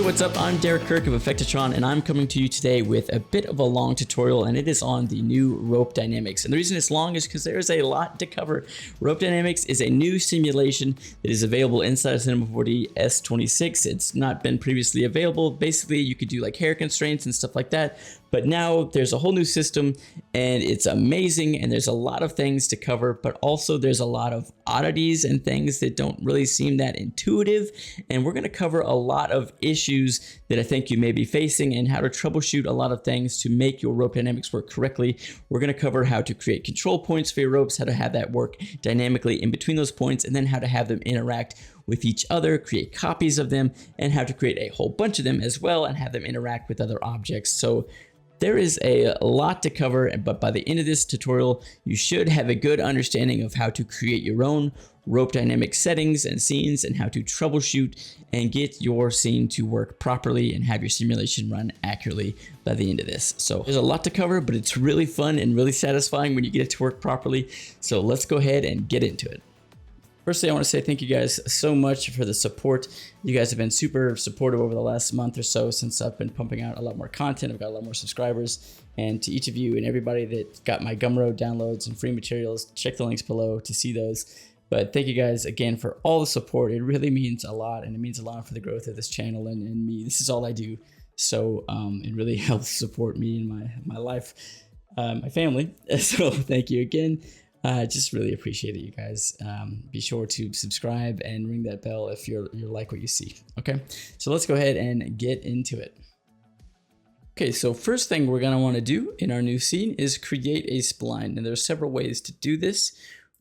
what's up? I'm Derek Kirk of Effectatron, and I'm coming to you today with a bit of a long tutorial, and it is on the new rope dynamics. And the reason it's long is because there is a lot to cover. Rope dynamics is a new simulation that is available inside of C4D S26. It's not been previously available. Basically, you could do like hair constraints and stuff like that, but now there's a whole new system, and it's amazing, and there's a lot of things to cover, but also there's a lot of oddities and things that don't really seem that intuitive, and we're going to cover a lot of issues that I think you may be facing and how to troubleshoot a lot of things to make your rope dynamics work correctly. We're going to cover how to create control points for your ropes, how to have that work dynamically in between those points, and then how to have them interact with each other, create copies of them, and how to create a whole bunch of them as well and have them interact with other objects. So there is a lot to cover, but by the end of this tutorial, you should have a good understanding of how to create your own rope dynamic settings and scenes and how to troubleshoot and get your scene to work properly and have your simulation run accurately by the end of this. So there's a lot to cover, but it's really fun and really satisfying when you get it to work properly. So let's go ahead and get into it. Firstly, I want to say thank you guys so much for the support. You guys have been super supportive over the last month or so since I've been pumping out a lot more content. I've got a lot more subscribers. And to each of you and everybody that got my Gumroad downloads and free materials, check the links below to see those. But thank you guys again for all the support. It really means a lot, and it means a lot for the growth of this channel and me. This is all I do. So it really helps support me and my life, my family. So thank you again. Just really appreciate it, you guys. Be sure to subscribe and ring that bell if you like what you see. Okay, so let's go ahead and get into it. Okay, so first thing we're gonna want to do in our new scene is create a spline, and there's several ways to do this.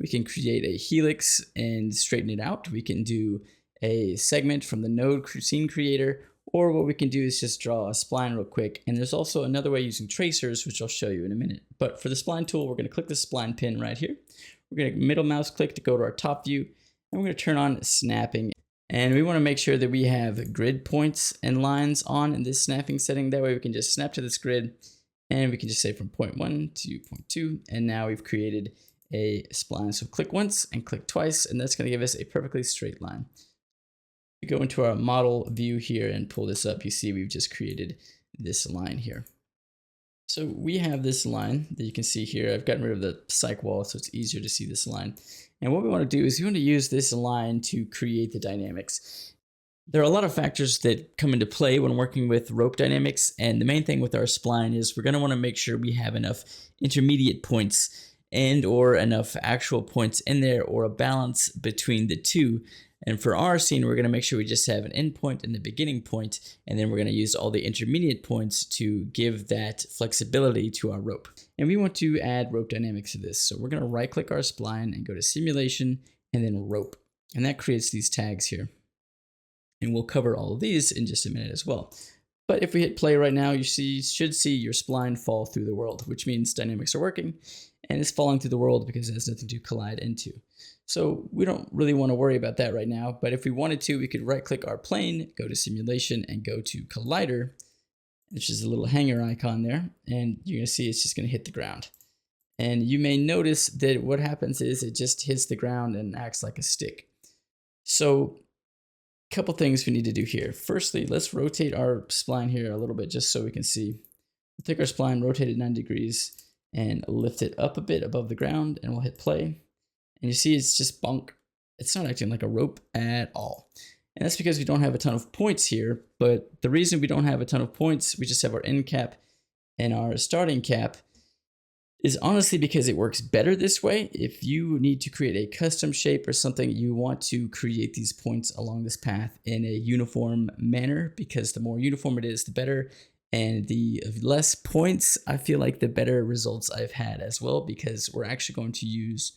We can create a helix and straighten it out. We can do a segment from the node scene creator, or what we can do is just draw a spline real quick. And there's also another way using tracers, which I'll show you in a minute. But for the spline tool, we're going to click the spline pin right here. We're going to middle mouse click to go to our top view, and we're going to turn on snapping. And we want to make sure that we have grid points and lines on in this snapping setting. That way we can just snap to this grid, and we can just say from point 1 to point 2. And now we've created a spline. So click once and click twice, and that's going to give us a perfectly straight line. We go into our model view here and pull this up. You see we've just created this line here. So we have this line that you can see here. I've gotten rid of the cyc wall so it's easier to see this line. And what we want to do is we want to use this line to create the dynamics. There are a lot of factors that come into play when working with rope dynamics, and the main thing with our spline is we're going to want to make sure we have enough intermediate points and or enough actual points in there, or a balance between the two. And for our scene, we're going to make sure we just have an end point and a beginning point, and then we're going to use all the intermediate points to give that flexibility to our rope. And we want to add rope dynamics to this. So we're going to right click our spline and go to simulation and then rope. And that creates these tags here. And we'll cover all of these in just a minute as well. But if we hit play right now, you should see your spline fall through the world, which means dynamics are working, and it's falling through the world because it has nothing to collide into. So we don't really want to worry about that right now, but if we wanted to, we could right click our plane, go to simulation, and go to collider, which is a little hanger icon there, and you're going to see it's just going to hit the ground. And you may notice that what happens is it just hits the ground and acts like a stick. So a couple things we need to do here. Firstly, let's rotate our spline here a little bit just so we can see. We'll take our spline, rotate it 9 degrees, and lift it up a bit above the ground, and we'll hit play. And you see it's just bunk. It's not acting like a rope at all. And that's because we don't have a ton of points here. But the reason we don't have a ton of points, we just have our end cap and our starting cap, is honestly because it works better this way. If you need to create a custom shape or something, you want to create these points along this path in a uniform manner, because the more uniform it is, the better. And the less points, I feel like the better results I've had as well, because we're actually going to use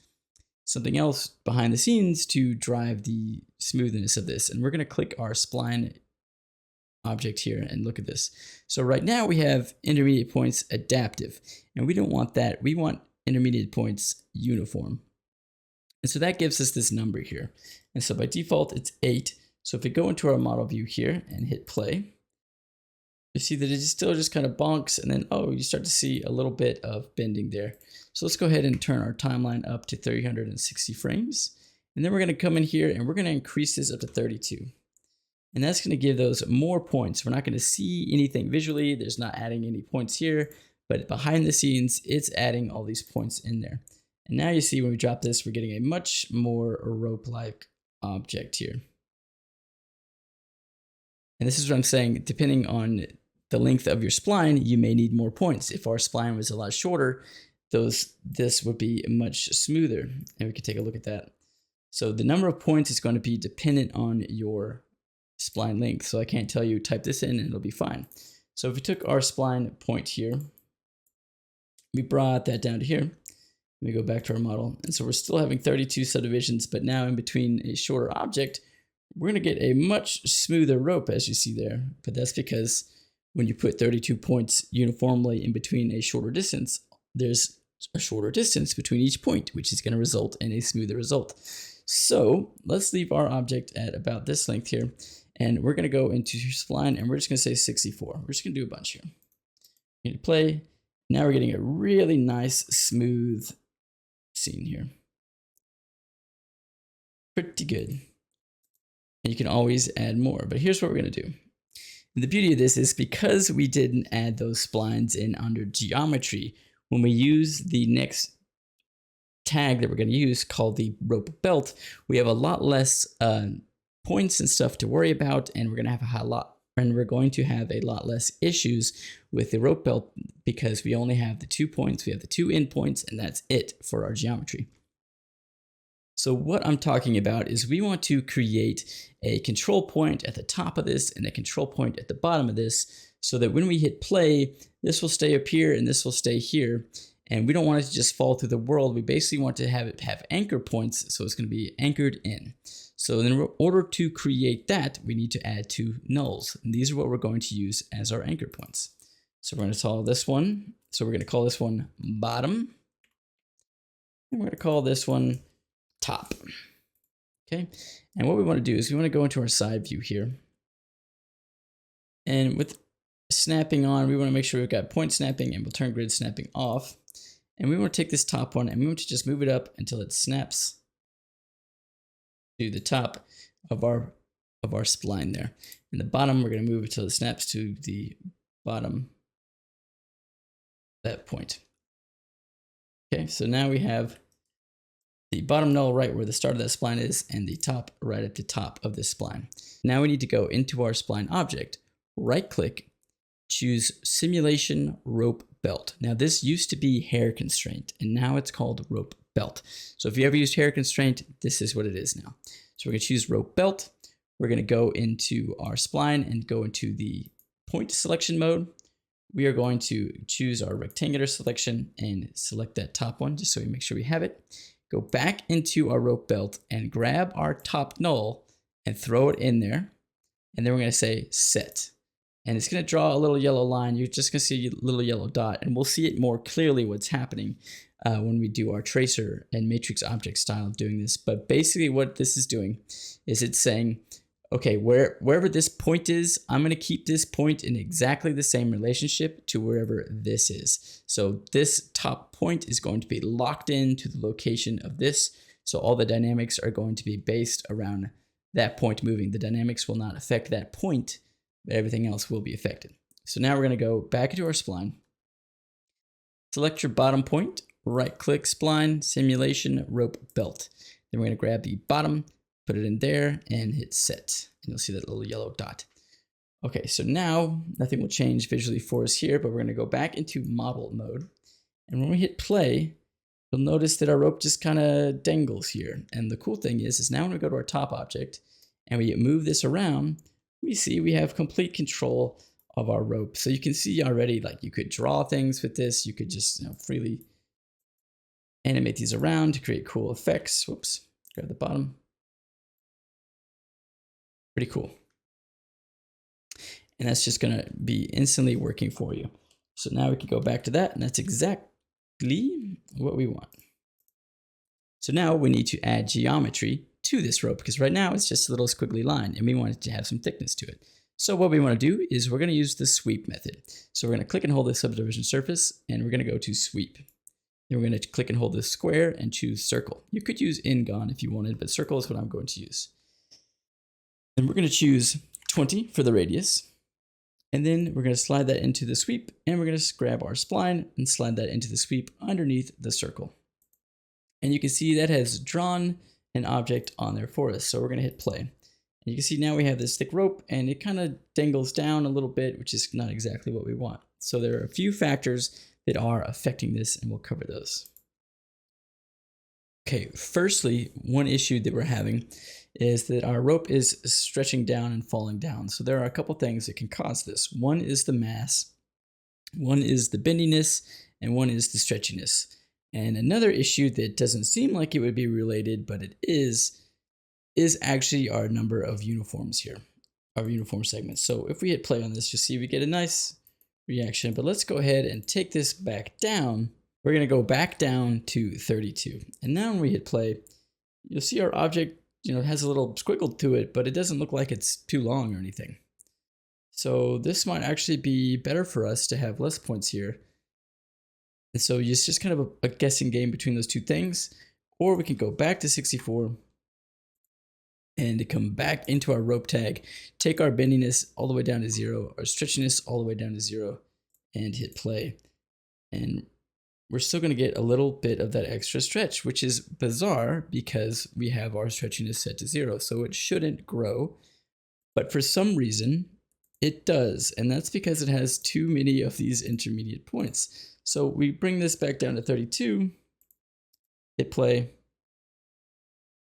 something else behind the scenes to drive the smoothness of this. And we're going to click our spline object here and look at this. So right now we have intermediate points adaptive, and we don't want that. We want intermediate points uniform. And so that gives us this number here. And so by default, it's 8. So if we go into our model view here and hit play, you see that it still just kind of bonks, and then, oh, you start to see a little bit of bending there. So let's go ahead and turn our timeline up to 360 frames. And then we're going to come in here and we're going to increase this up to 32. And that's going to give those more points. We're not going to see anything visually. There's not adding any points here, but behind the scenes, it's adding all these points in there. And now you see when we drop this, we're getting a much more rope-like object here. And this is what I'm saying, depending on the length of your spline, you may need more points. If our spline was a lot shorter, this would be much smoother. And we can take a look at that. So the number of points is going to be dependent on your spline length. So I can't tell you, type this in and it'll be fine. So if we took our spline point here, we brought that down to here, we go back to our model. And so we're still having 32 subdivisions, but now in between a shorter object, we're going to get a much smoother rope, as you see there. But that's because when you put 32 points uniformly in between a shorter distance, there's a shorter distance between each point, which is going to result in a smoother result. So let's leave our object at about this length here. And we're going to go into spline and we're just going to say 64. We're just going to do a bunch here. We're going to play. Now we're getting a really nice, smooth scene here. Pretty good. And you can always add more, but here's what we're going to do. And the beauty of this is because we didn't add those splines in under geometry, when we use the next tag that we're going to use called the rope belt, we have a lot less points and stuff to worry about, and we're going to have a lot less issues with the rope belt because we only have the 2 points, we have the 2 endpoints, and that's it for our geometry. So what I'm talking about is we want to create a control point at the top of this and a control point at the bottom of this so that when we hit play, this will stay up here and this will stay here. And we don't want it to just fall through the world. We basically want to have it have anchor points, so it's going to be anchored in. So in order to create that, we need to add 2 nulls. And these are what we're going to use as our anchor points. So we're going to call this one. So we're going to call this one bottom. And we're going to call this one top. Okay. And what we want to do is we want to go into our side view here. And with snapping on, we want to make sure we've got point snapping, and we'll turn grid snapping off. And we want to take this top one and we want to just move it up until it snaps to the top of our spline there. And the bottom, we're going to move it until it snaps to the bottom, that point. Okay, so now we have the bottom null right where the start of that spline is and the top right at the top of this spline. Now we need to go into our spline object, right click, choose simulation rope belt. Now this used to be hair constraint and now it's called rope belt. So if you ever used hair constraint, this is what it is now. So we're going to choose rope belt. We're going to go into our spline and go into the point selection mode. We are going to choose our rectangular selection and select that top one just so we make sure we have it. Go back into our rope belt and grab our top null and throw it in there. And then we're going to say set. And it's going to draw a little yellow line. You're just going to see a little yellow dot, and we'll see it more clearly what's happening when we do our tracer and matrix object style of doing this. But basically what this is doing is it's saying, okay, wherever this point is, I'm going to keep this point in exactly the same relationship to wherever this is. So this top point is going to be locked into the location of this. So all the dynamics are going to be based around that point moving. The dynamics will not affect that point, but everything else will be affected. So now we're going to go back into our spline, select your bottom point, right click spline, simulation, rope belt. Then we're going to grab the bottom, put it in there and hit set. And you'll see that little yellow dot. Okay, so now nothing will change visually for us here, but we're going to go back into model mode. And when we hit play, you'll notice that our rope just kind of dangles here. And the cool thing is now when we go to our top object and we move this around, we see we have complete control of our rope. So you can see already, like you could draw things with this. You could just freely animate these around to create cool effects. Whoops, grab the bottom. Pretty cool. And that's just going to be instantly working for you. So now we can go back to that, and that's exactly what we want. So now we need to add geometry to this rope, because right now it's just a little squiggly line and we want it to have some thickness to it. So what we want to do is we're going to use the sweep method. So we're going to click and hold the subdivision surface and we're going to go to sweep. Then we're going to click and hold this square and choose circle. You could use Ingon if you wanted, but circle is what I'm going to use. Then we're going to choose 20 for the radius. And then we're going to slide that into the sweep, and we're going to grab our spline and slide that into the sweep underneath the circle. And you can see that has drawn an object on there for us. So we're going to hit play. And you can see now we have this thick rope, and it kind of dangles down a little bit, which is not exactly what we want. So there are a few factors that are affecting this, and we'll cover those. Okay, firstly, one issue that we're having is that our rope is stretching down and falling down. So there are a couple things that can cause this. One is the mass, one is the bendiness, and one is the stretchiness. And another issue that doesn't seem like it would be related, but it is actually our number of uniforms here, our uniform segments. So if we hit play on this, you'll see we get a nice reaction, but let's go ahead and take this back down. We're gonna go back down to 32. And now when we hit play, you'll see our object, has a little squiggle to it, but it doesn't look like it's too long or anything. So this might actually be better for us to have less points here. And so it's just kind of a guessing game between those two things. Or we can go back to 64 and come back into our rope tag, take our bendiness all the way down to 0, our stretchiness all the way down to 0, and hit play. And we're still going to get a little bit of that extra stretch, which is bizarre because we have our stretchiness set to 0. So it shouldn't grow, but for some reason it does. And that's because it has too many of these intermediate points. So we bring this back down to 32, hit play,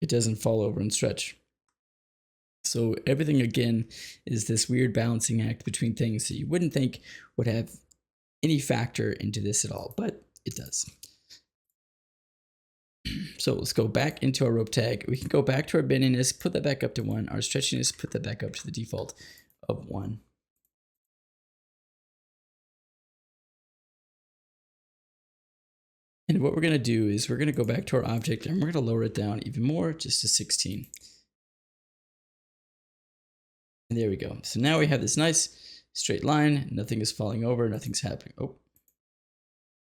it doesn't fall over and stretch. So everything again is this weird balancing act between things that you wouldn't think would have any factor into this at all, but it does. So let's go back into our rope tag. We can go back to our bendiness, put that back up to 1. Our stretchiness, put that back up to the default of 1. And what we're going to do is we're going to go back to our object, and we're going to lower it down even more, just to 16. And there we go. So now we have this nice straight line. Nothing is falling over. Nothing's happening. Oh,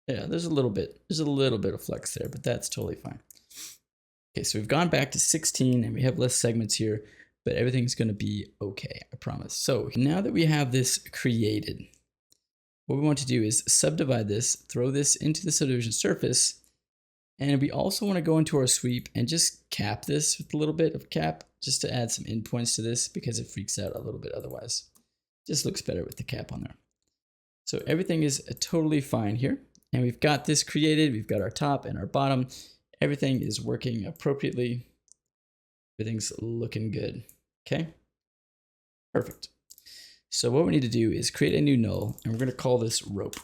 yeah, there's a little bit of flex there, but that's totally fine. Okay, so we've gone back to 16 and we have less segments here, but everything's going to be okay, I promise. So now that we have this created, what we want to do is subdivide this, throw this into the subdivision surface, and we also want to go into our sweep and just cap this with a little bit of cap, just to add some endpoints to this because it freaks out a little bit otherwise. Just looks better with the cap on there. So everything is totally fine here. And we've got this created, we've got our top and our bottom. Everything is working appropriately. Everything's looking good, okay? Perfect. So what we need to do is create a new null, and we're gonna call this rope.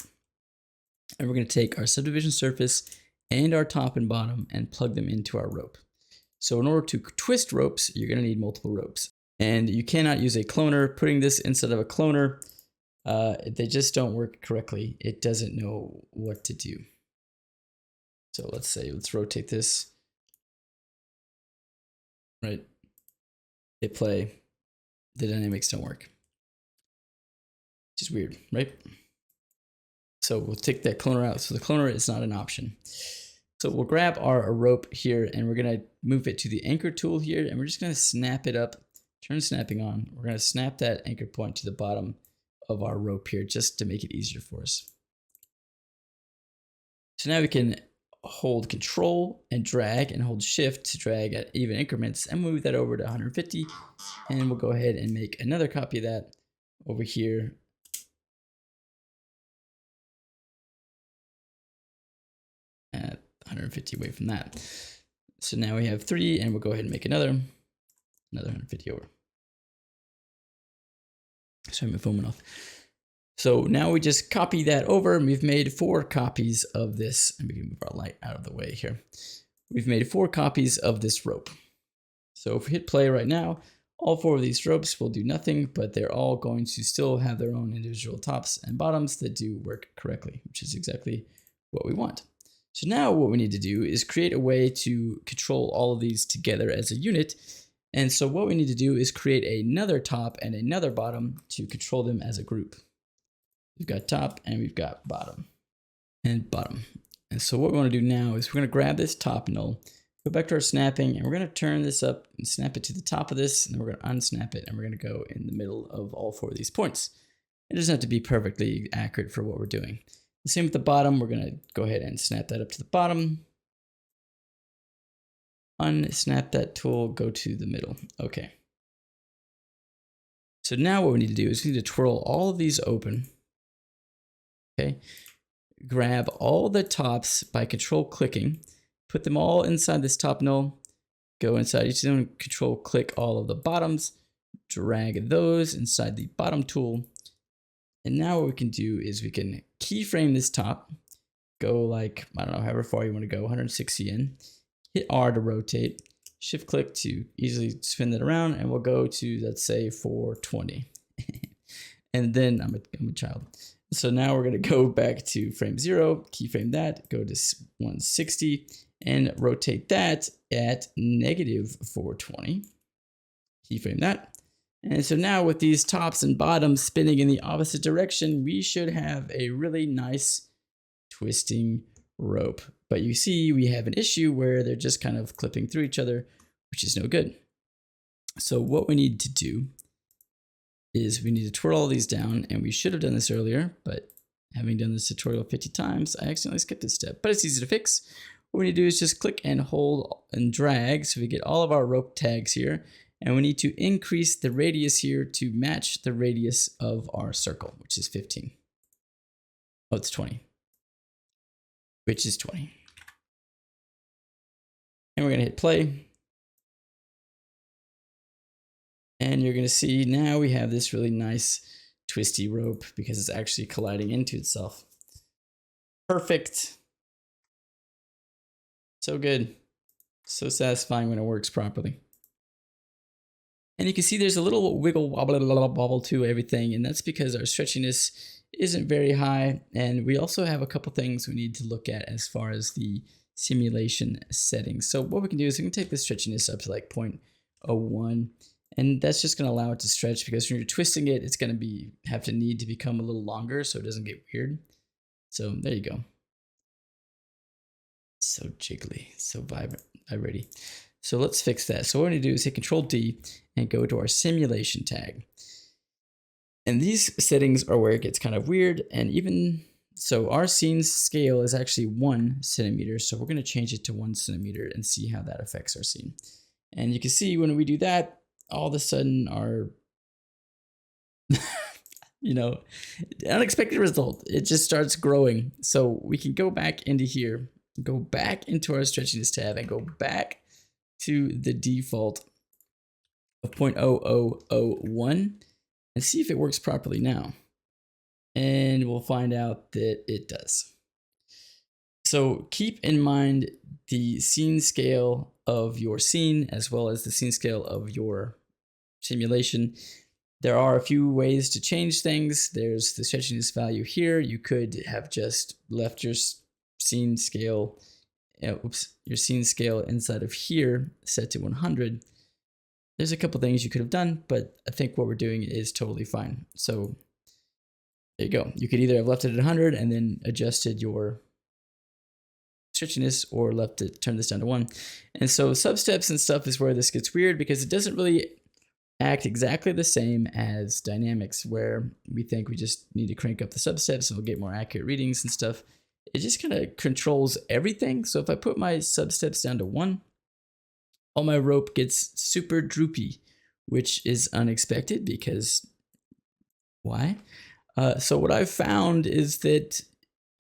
And we're gonna take our subdivision surface and our top and bottom and plug them into our rope. So in order to twist ropes, you're gonna need multiple ropes. And you cannot use a cloner. Putting this instead of a cloner, they just don't work correctly. It doesn't know what to do. So let's rotate this. Right. Hit play. The dynamics don't work. Which is weird, right? So we'll take that cloner out. So the cloner is not an option. So we'll grab our rope here and we're going to move it to the anchor tool here. And we're just going to snap it up, turn snapping on. We're going to snap that anchor point to the bottom of our rope here just to make it easier for us. So now we can hold control and drag and hold shift to drag at even increments and move that over to 150. And we'll go ahead and make another copy of that over here. At 150 away from that. So now we have 3 and we'll go ahead and make another 150 over. Sorry, my phone went off. So now we just copy that over and we've made 4 copies of this. And we can move our light out of the way here. We've made 4 copies of this rope. So if we hit play right now, all 4 of these ropes will do nothing, but they're all going to still have their own individual tops and bottoms that do work correctly, which is exactly what we want. So now what we need to do is create a way to control all of these together as a unit. And so what we need to do is create another top and another bottom to control them as a group. We've got top and we've got bottom and bottom. And so what we want to do now is we're going to grab this top null, Go back to our snapping, and we're going to turn this up and snap it to the top of this, and then we're going to unsnap it, and we're going to go in the middle of all 4 of these points. It doesn't have to be perfectly accurate for what we're doing. The same with the bottom. We're going to go ahead and snap that up to the bottom. Unsnap that tool, go to the middle. Okay. So now what we need to do is we need to twirl all of these open. Okay. Grab all the tops by control clicking, put them all inside this top null, go inside each of them, control click all of the bottoms, drag those inside the bottom tool. And now what we can do is we can keyframe this top, go like, I don't know, however far you want to go, 160 in, hit R to rotate, shift click to easily spin that around, and we'll go to, let's say, 420. And then I'm a child. So now we're going to go back to frame 0, keyframe that, go to 160, and rotate that at -420. Keyframe that. And so now with these tops and bottoms spinning in the opposite direction, we should have a really nice twisting rope. But you see we have an issue where they're just kind of clipping through each other, which is no good. So what we need to do is we need to twirl all these down, and we should have done this earlier, but having done this tutorial 50 times, I accidentally skipped this step, but it's easy to fix. What we need to do is just click and hold and drag so we get all of our rope tags here, and we need to increase the radius here to match the radius of our circle, which is 15. Oh, it's 20, which is 20. And we're gonna hit play. And you're going to see now we have this really nice twisty rope because it's actually colliding into itself. Perfect. So good. So satisfying when it works properly. And you can see there's a little wiggle wobble to everything, and that's because our stretchiness isn't very high. And we also have a couple things we need to look at as far as the simulation settings. So what we can do is we can take the stretchiness up to like 0.01. And that's just going to allow it to stretch, because when you're twisting it, it's going to need to become a little longer so it doesn't get weird. So there you go. So jiggly, so vibrant. So let's fix that. So what we're going to do is hit Control D and go to our simulation tag. And these settings are where it gets kind of weird. And even so, our scene scale is actually 1 centimeter. So we're going to change it to 1 centimeter and see how that affects our scene. And you can see when we do that, all of a sudden our, unexpected result, it just starts growing. So we can go back into here, go back into our stretchiness tab, and go back to the default of 0.0001 and see if it works properly now. And we'll find out that it does. So keep in mind the scene scale of your scene as well as the scene scale of your simulation. There are a few ways to change things. There's the stretchiness value here. You could have just left your scene scale, your scene scale inside of here set to 100. There's a couple things you could have done, but I think what we're doing is totally fine. So there you go. You could either have left it at 100 and then adjusted your stretchiness, or turn this down to 1. And so substeps and stuff is where this gets weird, because it doesn't really act exactly the same as dynamics, where we think we just need to crank up the substeps and we'll get more accurate readings and stuff. It just kind of controls everything. So if I put my substeps down to 1, all my rope gets super droopy, which is unexpected, because why? So what I've found is that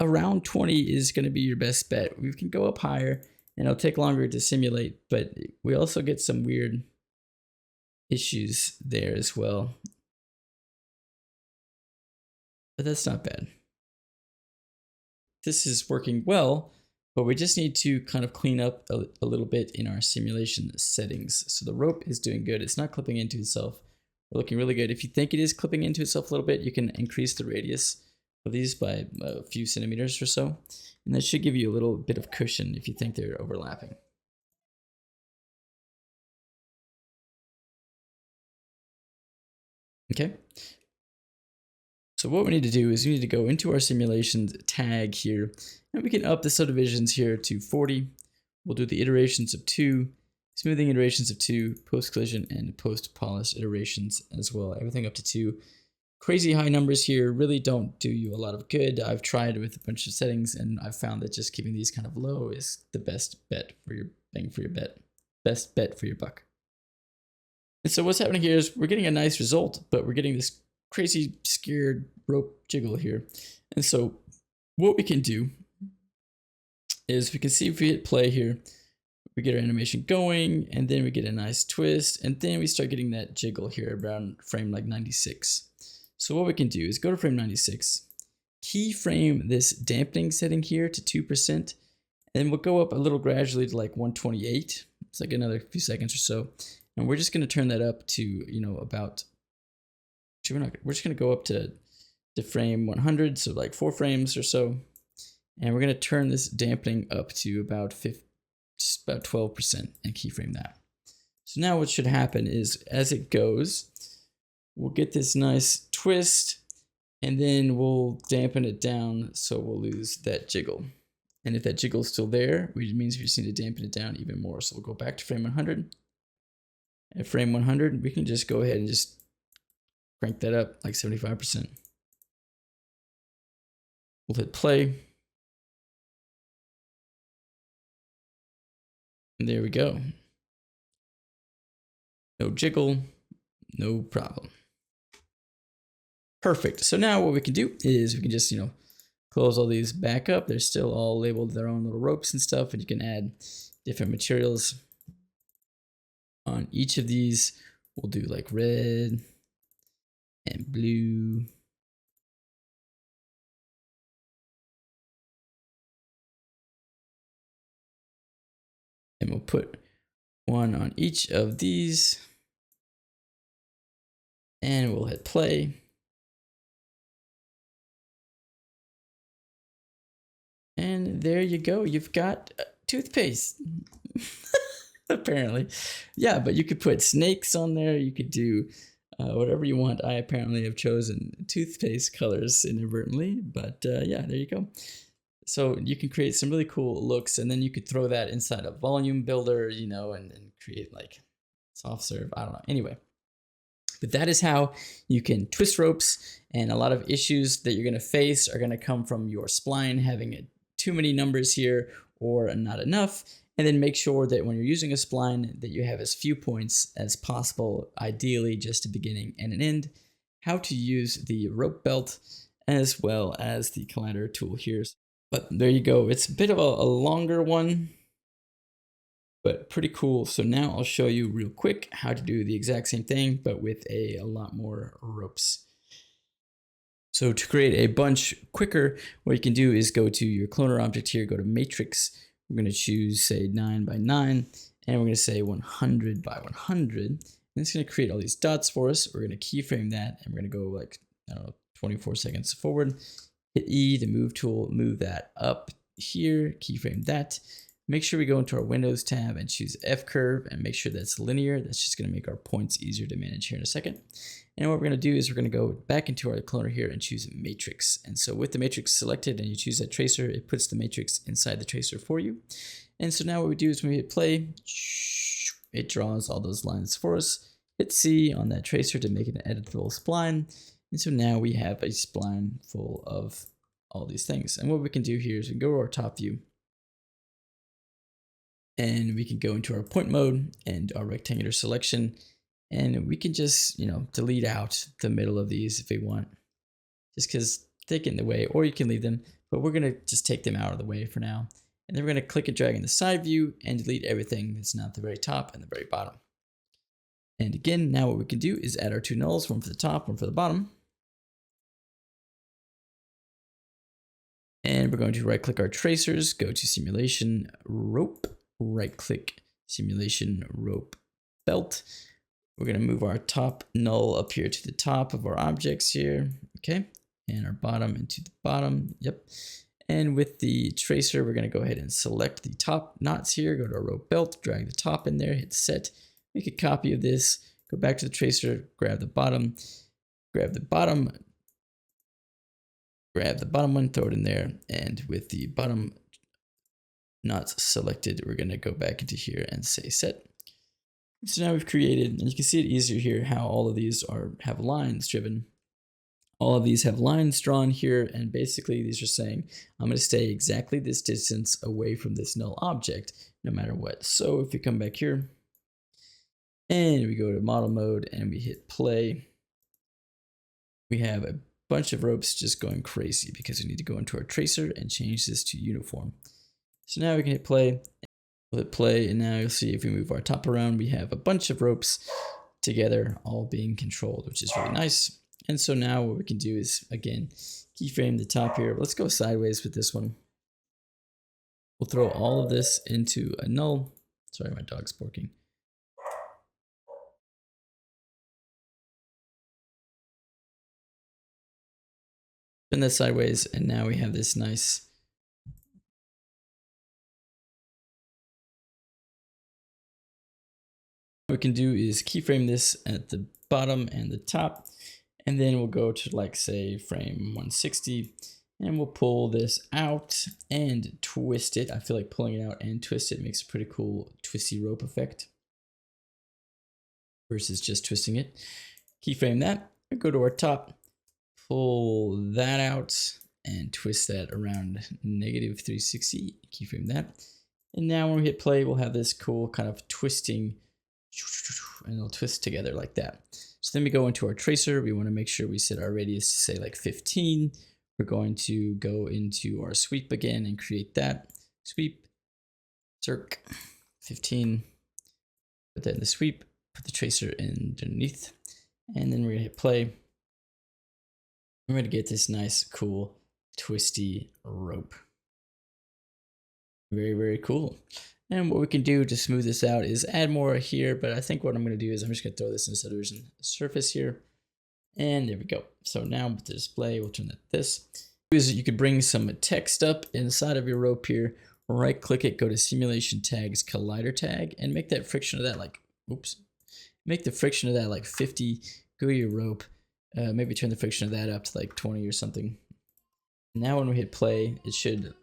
around 20 is going to be your best bet. We can go up higher and it'll take longer to simulate, but we also get some weird issues there as well. But that's not bad. This is working well, but we just need to kind of clean up a little bit in our simulation settings. So the rope is doing good. It's not clipping into itself. We're looking really good. If you think it is clipping into itself a little bit, you can increase the radius of these by a few centimeters or so. And that should give you a little bit of cushion if you think they're overlapping. Okay. So what we need to do is we need to go into our simulations tag here, and we can up the subdivisions here to 40. we'll do the iterations of 2, smoothing iterations of 2, post collision and post polish iterations as well. Everything up to 2. Crazy high numbers here really don't do you a lot of good. I've tried with a bunch of settings and I've found that just keeping these kind of low is the best bet for your bang for your bet. Best bet for your buck. And so what's happening here is we're getting a nice result, but we're getting this crazy scared rope jiggle here. And so what we can do is we can see if we hit play here, we get our animation going, and then we get a nice twist, and then we start getting that jiggle here around frame like 96. So what we can do is go to frame 96, keyframe this dampening setting here to 2%, and we'll go up a little gradually to like 128. It's like another few seconds or so. And we're just going to turn that up to, you know, about, we're just going to go up to frame 100, so like 4 frames or so. And we're going to turn this dampening up to about just about 12% and keyframe that. So now what should happen is as it goes, we'll get this nice twist and then we'll dampen it down so we'll lose that jiggle. And if that jiggle is still there, which means we just need to dampen it down even more. So we'll go back to frame 100. At frame 100, we can just go ahead and just crank that up like 75%. We'll hit play. And there we go. No jiggle, no problem. Perfect. So now what we can do is we can just, you know, close all these back up. They're still all labeled their own little ropes and stuff, and you can add different materials on each of these. We'll do like red and blue. And we'll put one on each of these. And we'll hit play. And there you go. You've got toothpaste. Apparently. Yeah, but you could put snakes on there. You could do whatever you want. I apparently have chosen toothpaste colors inadvertently. But yeah, there you go. So you can create some really cool looks, and then you could throw that inside a volume builder, you know, and create like soft serve. I don't know. Anyway. But that is how you can twist ropes, and a lot of issues that you're going to face are going to come from your spline having too many numbers here or not enough. And then make sure that when you're using a spline that you have as few points as possible, ideally just a beginning and an end. How to use the rope belt as well as the collider tool here. But there you go. It's a bit of a longer one, but pretty cool. So now I'll show you real quick how to do the exact same thing, but with a lot more ropes. So to create a bunch quicker, what you can do is go to your cloner object here, go to matrix. We're going to choose, say, 9 by 9, and we're going to say 100 by 100. And it's going to create all these dots for us. We're going to keyframe that, and we're going to go like, I don't know, 24 seconds forward. Hit E, the move tool, move that up here, keyframe that. Make sure we go into our Windows tab and choose F curve and make sure that's linear. That's just going to make our points easier to manage here in a second. And what we're going to do is we're going to go back into our cloner here and choose matrix. And so with the matrix selected and you choose that tracer, it puts the matrix inside the tracer for you. And so now what we do is when we hit play, it draws all those lines for us. Hit C on that tracer to make it an editable spline. And so now we have a spline full of all these things. And what we can do here is we can go to our top view. And we can go into our point mode and our rectangular selection. And we can just, you know, delete out the middle of these if we want, just because they get in the way, or you can leave them, but we're going to just take them out of the way for now. And then we're going to click and drag in the side view and delete everything that's not at the very top and the very bottom. And again, now what we can do is add our 2 nulls, one for the top, one for the bottom. And we're going to right click our tracers, go to simulation rope, right click simulation rope belt. We're going to move our top null up here to the top of our objects here. Okay. And our bottom into the bottom. Yep. And with the tracer, we're going to go ahead and select the top knots here. Go to our rope belt, drag the top in there, hit set, make a copy of this, go back to the tracer, grab the bottom one, throw it in there. And with the bottom not selected, we're going to go back into here and say set. So now we've created, and you can see it easier here how all of these have lines driven. All of these have lines drawn here, and basically these are saying I'm going to stay exactly this distance away from this null object no matter what. So if we come back here and we go to model mode and we hit play, we have a bunch of ropes just going crazy because we need to go into our tracer and change this to uniform. So now we can hit play. We'll hit play, and now you'll see if we move our top around, we have a bunch of ropes together all being controlled, which is really nice. And so now what we can do is, again, keyframe the top here. Let's go sideways with this one. We'll throw all of this into a null. Sorry, my dog's barking. Spin this sideways, and now we have this nice what we can do is keyframe this at the bottom and the top, and then we'll go to, like, say frame 160, and we'll pull this out and twist it. I feel like pulling it out and twist it makes a pretty cool twisty rope effect versus just twisting it. Keyframe that, and go to our top, pull that out and twist that around -360, keyframe that. And now when we hit play, we'll have this cool kind of twisting, and it'll twist together like that. So then we go into our tracer. We want to make sure we set our radius to say like 15. We're going to go into our sweep again and create that sweep, circ 15, put that in the sweep, put the tracer in underneath, and then we're gonna hit play. We're gonna get this nice, cool, twisty rope. Very, very cool. And what we can do to smooth this out is add more here, but I think what I'm going to do is I'm just going to throw this in a subdivision surface here. And there we go. So now with the display, we'll turn that to this. You could bring some text up inside of your rope here, right click it, go to simulation tags, collider tag, and make that friction of that like, make the friction of that like 50, go to your rope, maybe turn the friction of that up to like 20 or something. Now when we hit play, it should,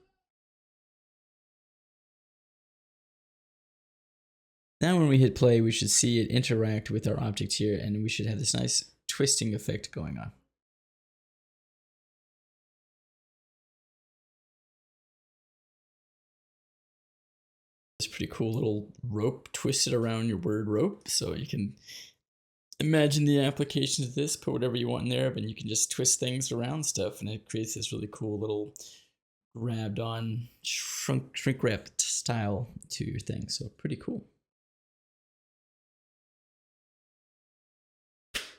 now when we hit play, we should see it interact with our object here, and we should have this nice twisting effect going on. It's pretty cool little rope twisted around your word rope, so you can imagine the applications of this, put whatever you want in there, but you can just twist things around stuff, and it creates this really cool little grabbed on shrink wrapped style to your thing. So pretty cool.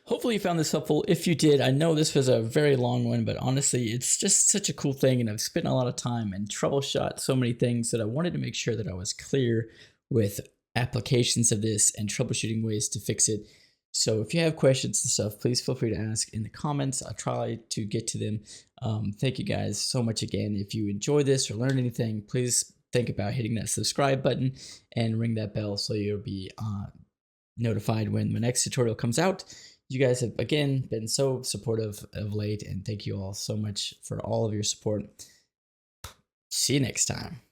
Hopefully you found this helpful. If you did, I know this was a very long one, but honestly, it's just such a cool thing, and I've spent a lot of time and troubleshot so many things that I wanted to make sure that I was clear with applications of this and troubleshooting ways to fix it. So if you have questions and stuff, please feel free to ask in the comments. I'll try to get to them. Thank you guys so much again. If you enjoy this or learn anything, please think about hitting that subscribe button and ring that bell so you'll be notified when my next tutorial comes out. You guys have, again, been so supportive of late, and thank you all so much for all of your support. See you next time.